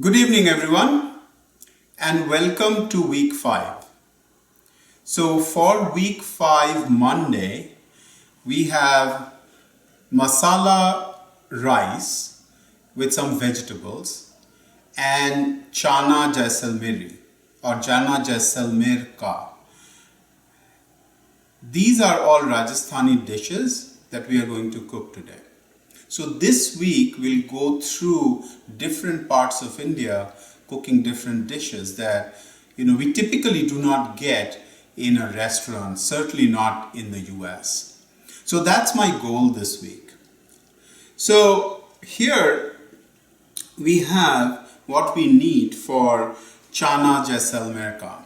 Good evening everyone and welcome to week 5. So for week 5 Monday we have masala rice with some vegetables and Chana Jaisalmer or Chana Jaisalmer ka. These are all Rajasthani dishes that we are going to cook today. So this week we'll go through different parts of India cooking different dishes that we typically do not get in a restaurant, certainly not in the US. So that's my goal this week. So here we have what we need for Chana Jaisalmer ka.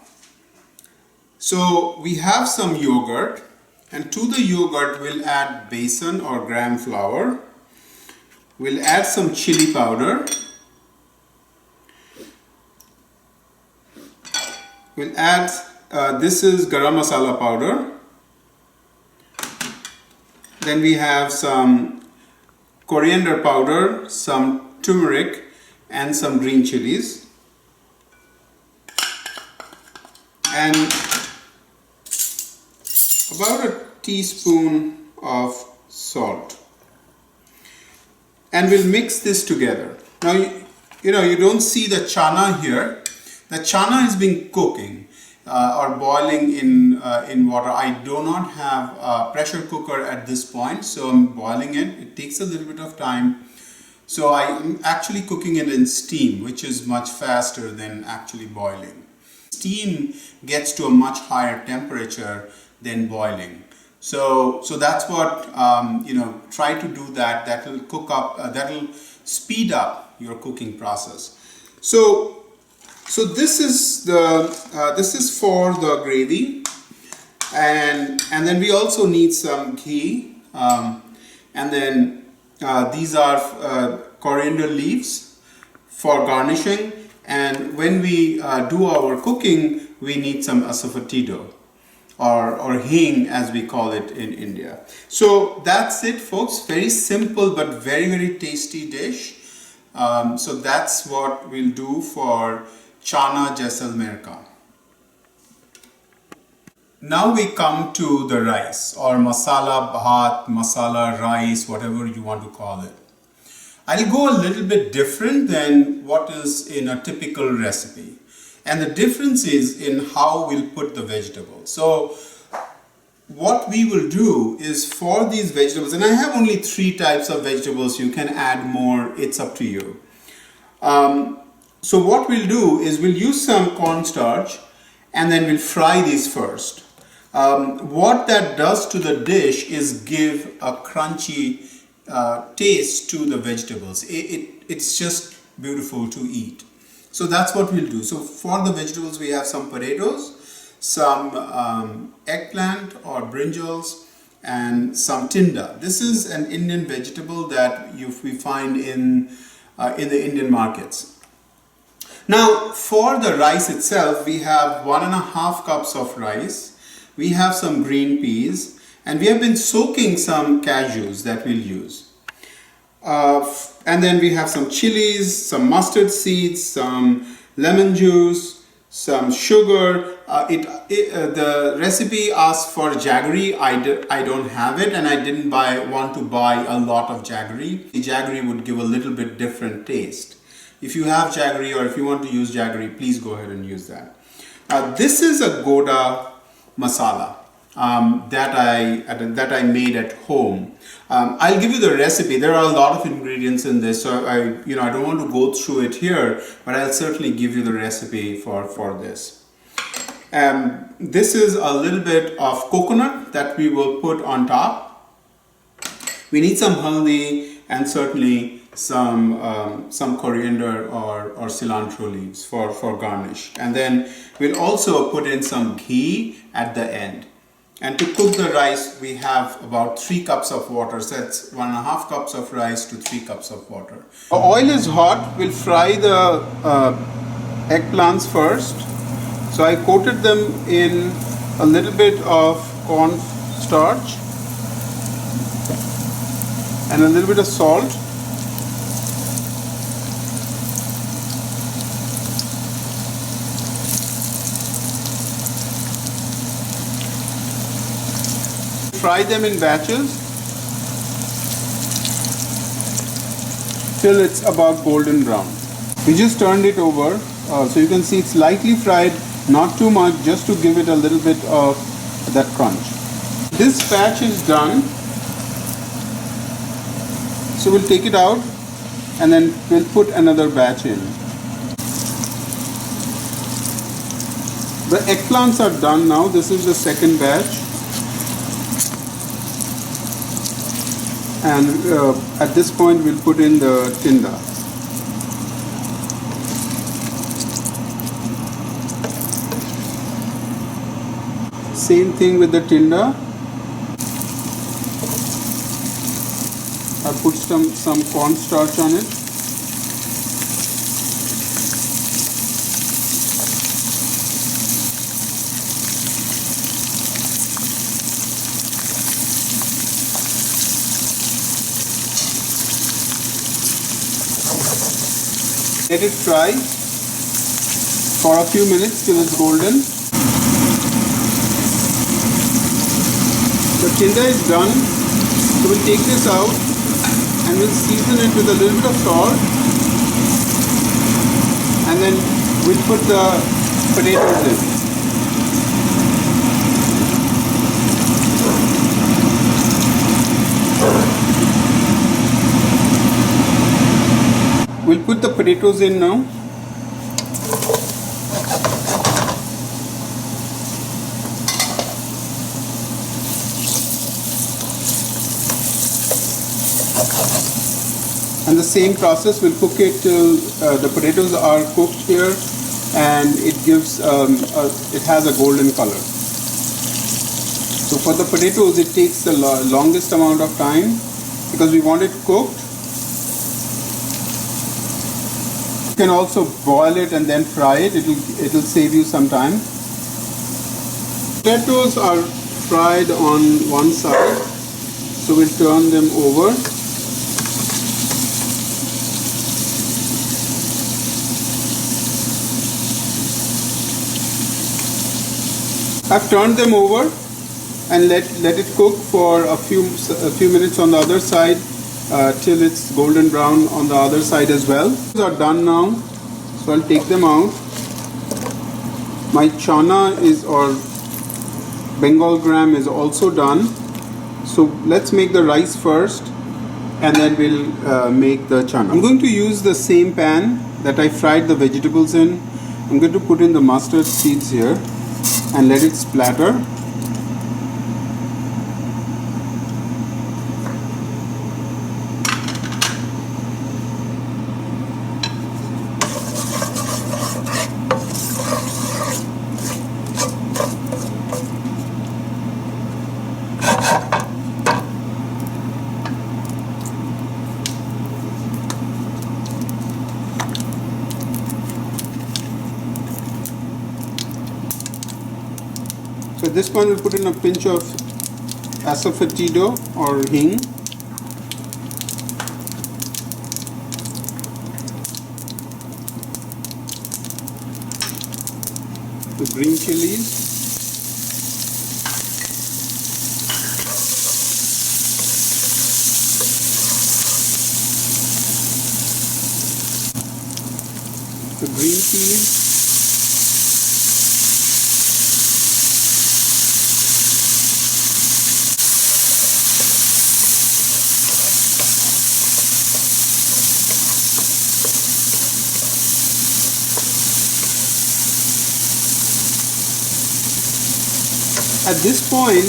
So we have some yogurt, and to the yogurt we'll add besan or gram flour. We'll add some chili powder. We'll add, this is Goda Masala powder. Then we have some coriander powder, some turmeric, and some green chilies. And about a teaspoon of salt. And we'll mix this together. Now, you don't see the chana here. The chana has been cooking or boiling in water. I do not have a pressure cooker at this point, so I'm boiling it. It takes a little bit of time. So I'm actually cooking it in steam, which is much faster than actually boiling. Steam gets to a much higher temperature than boiling. So that's what, try to do that. That will cook up, that will speed up your cooking process. So this is for the gravy, and then we also need some ghee, and then these are coriander leaves for garnishing, and when we do our cooking, we need some Asafoetida. Or Hing, as we call it in India. So that's it, folks. Very simple but very, very tasty dish. So that's what we'll do for Chana Jaisalmer ka. Now we come to the rice or masala bhaat, masala rice, whatever you want to call it. I'll go a little bit different than what is in a typical recipe. And the difference is in how we'll put the vegetables. So what we will do is for these vegetables, and I have only 3 types of vegetables, you can add more, it's up to you. So what we'll do is we'll use some cornstarch and then we'll fry these first. What that does to the dish is give a crunchy taste to the vegetables. It's just beautiful to eat. So that's what we'll do. So for the vegetables we have some potatoes, some eggplant or brinjals, and some tinda. This is an Indian vegetable that we find in the Indian markets. Now for the rice itself we have 1.5 cups of rice. We have some green peas, and we have been soaking some cashews that we'll use. And then we have some chilies, some mustard seeds, some lemon juice, some sugar. The recipe asks for jaggery. I don't have it, and I didn't want to buy a lot of jaggery. The jaggery would give a little bit different taste. If you have jaggery or if you want to use jaggery, please go ahead and use that. This is a Goda Masala that I made at home. I'll give you the recipe. There are a lot of ingredients in this, so I don't want to go through it here, but I'll certainly give you the recipe for this. This is a little bit of coconut that we will put on top. We need some halved and certainly some coriander or cilantro leaves for garnish. And then we'll also put in some ghee at the end. And to cook the rice, we have about 3 cups of water. So that's 1.5 cups of rice to 3 cups of water. The oil is hot. We'll fry the eggplants first. So I coated them in a little bit of corn starch and a little bit of salt. Fry them in batches till it's about golden brown. We just turned it over, so you can see it's lightly fried, not too much, just to give it a little bit of that crunch. This batch is done, so we'll take it out and then we'll put another batch in. The eggplants are done now. This is the second batch. And at this point we'll put in the tinda. Same thing with the tinda. I put some cornstarch on it. Let it fry for a few minutes till it's golden. The tinda is done, so we'll take this out and we'll season it with a little bit of salt, and then we'll put the potatoes in. We'll put the potatoes in now. And the same process, we'll cook it till the potatoes are cooked here and it gives it has a golden color. So for the potatoes it takes the longest amount of time because we want it cooked. You can also boil it and then fry it. It'll save you some time. Potatoes are fried on one side, so we'll turn them over. I've turned them over and let it cook for a few minutes on the other side till it's golden brown on the other side as well. These are done now, so I'll take them out. My chana or Bengal gram is also done. So let's make the rice first and then we'll make the chana. I'm going to use the same pan that I fried the vegetables in. I'm going to put in the mustard seeds here and let it splatter. So at this point we'll put in a pinch of Asafoetida or Hing. The green chilies. The green peas. At this point,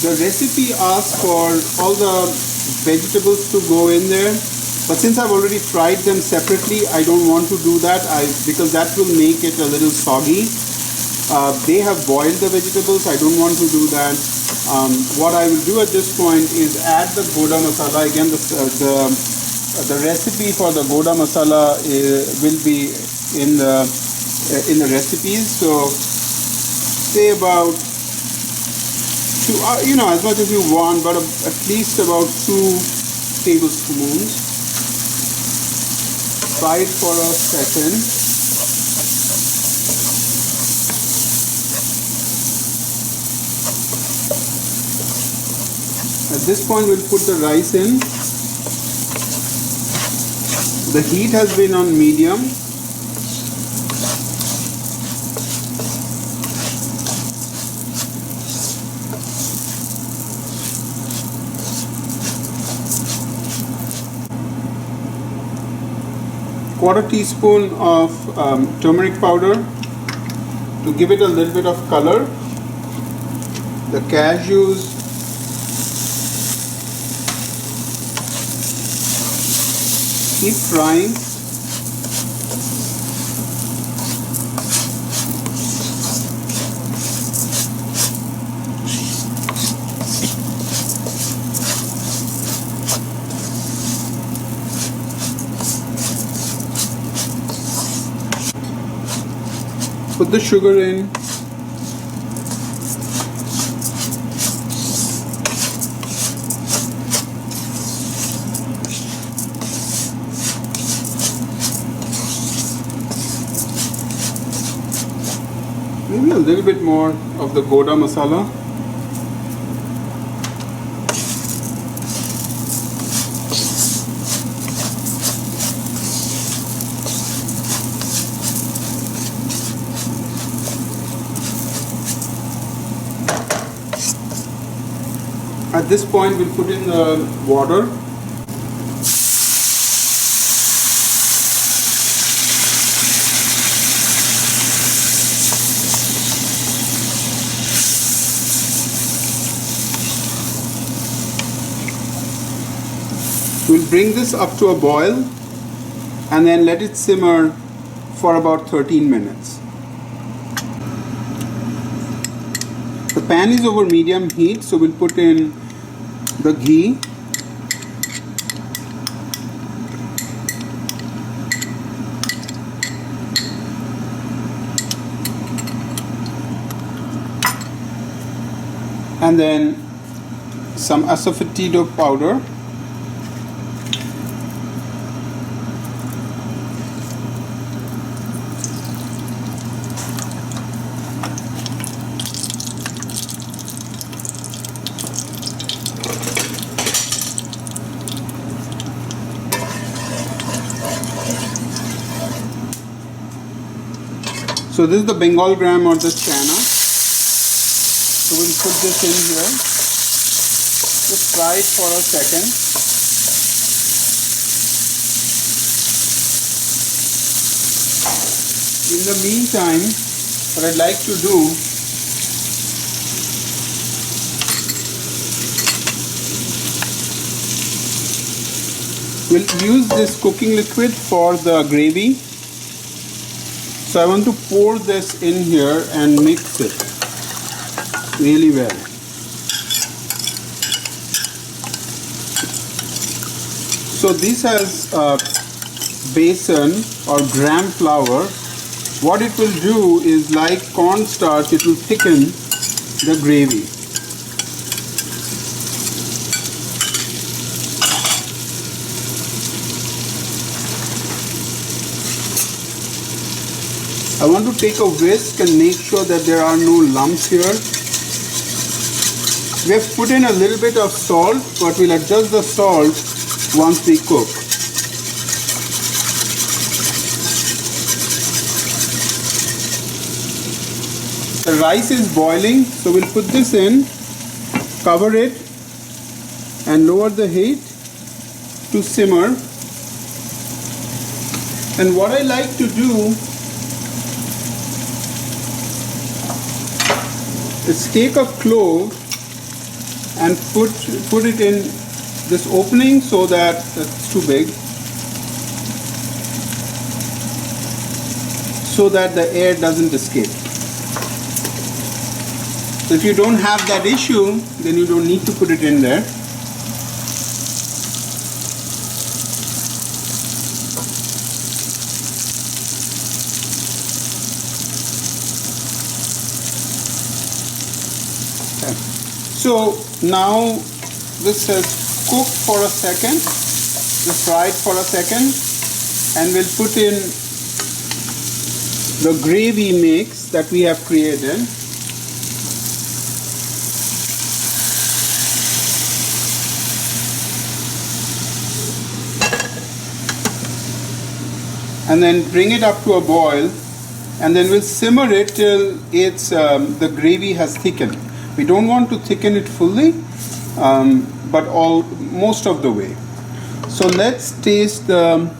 the recipe asks for all the vegetables to go in there, but since I've already fried them separately, I don't want to do that because that will make it a little soggy. They have boiled the vegetables, I don't want to do that. What I will do at this point is add the Goda Masala. Again, the recipe for the Goda Masala will be in the recipes. So say about as much as you want, but at least about 2 tablespoons. Fry it for a second. At this point we'll put the rice in. The heat has been on medium. Quarter teaspoon of turmeric powder to give it a little bit of color. The cashews, keep frying. Put the sugar in. Maybe a little bit more of the Goda Masala. At this point we'll put in the water. We'll bring this up to a boil and then let it simmer for about 13 minutes. The pan is over medium heat, so we'll put in the ghee. And then some Asafoetida powder. So this is the Bengal gram or the chana. So we'll put this in here. Just fry it for a second. In the meantime, what I'd like to do we'll use this cooking liquid for the gravy. So I want to pour this in here and mix it really well. So this has besan or gram flour. What it will do is, like cornstarch, it will thicken the gravy. I want to take a whisk and make sure that there are no lumps here. We have put in a little bit of salt, but we'll adjust the salt once we cook. The rice is boiling, so we'll put this in, cover it, and lower the heat to simmer. And what I like to do is take a clove and put it in this opening so that it's too big, so that the air doesn't escape. So if you don't have that issue, then you don't need to put it in there. So now this has cooked for a second, just fried for a second, and we'll put in the gravy mix that we have created. and then bring it up to a boil, and then we'll simmer it till it's the gravy has thickened. We don't want to thicken it fully, but most of the way. So let's taste the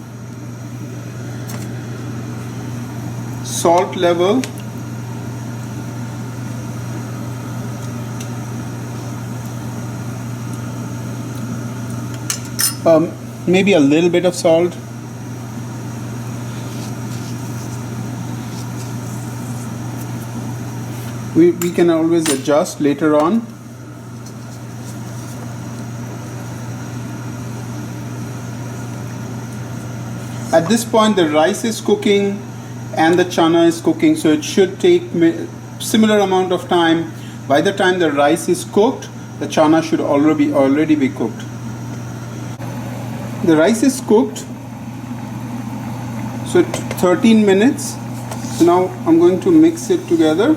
salt level. Maybe a little bit of salt. We can always adjust later on. At this point the rice is cooking and the chana is cooking, so it should take similar amount of time. By the time the rice is cooked, the chana should already be cooked. The rice is cooked, so 13 minutes. So now I'm going to mix it together.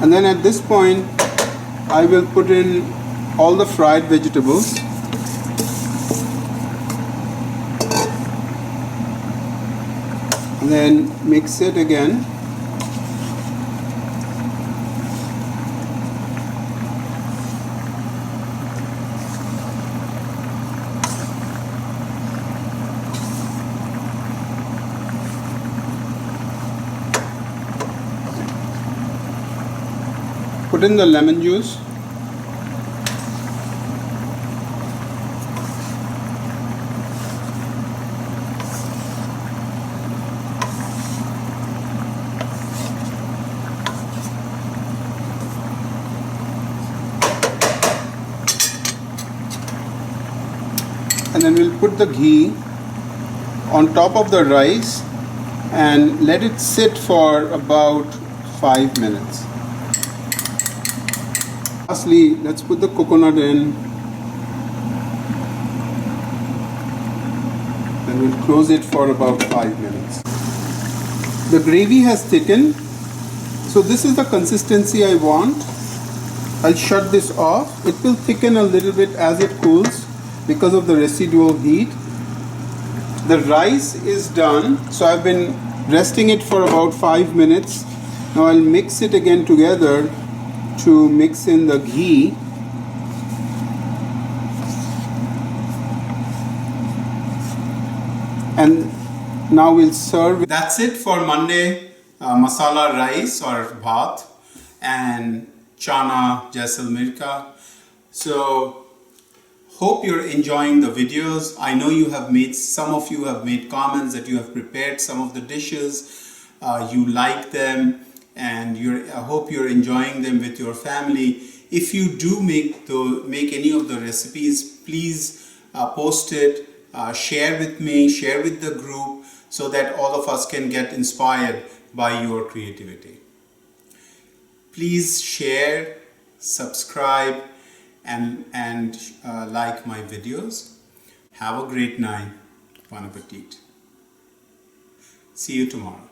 And then at this point I will put in all the fried vegetables. And then mix it again. Put in the lemon juice. And then we'll put the ghee on top of the rice and let it sit for about 5 minutes. Lastly, let's put the coconut in, and we'll close it for about 5 minutes. The gravy has thickened, so this is the consistency I want. I'll shut this off. It will thicken a little bit as it cools because of the residual heat. The rice is done, so I've been resting it for about 5 minutes. Now I'll mix it again together to mix in the ghee. And now we'll serve. That's it for Monday masala rice or bhaat and Chana Jaisalmer. So hope you're enjoying the videos. I know some of you have made comments that you have prepared some of the dishes, you like them, and I hope you're enjoying them with your family. If you do make any of the recipes, please post it, share with me, share with the group, so that all of us can get inspired by your creativity. Please share, subscribe, and like my videos. Have a great night. Bon appetit. See you tomorrow.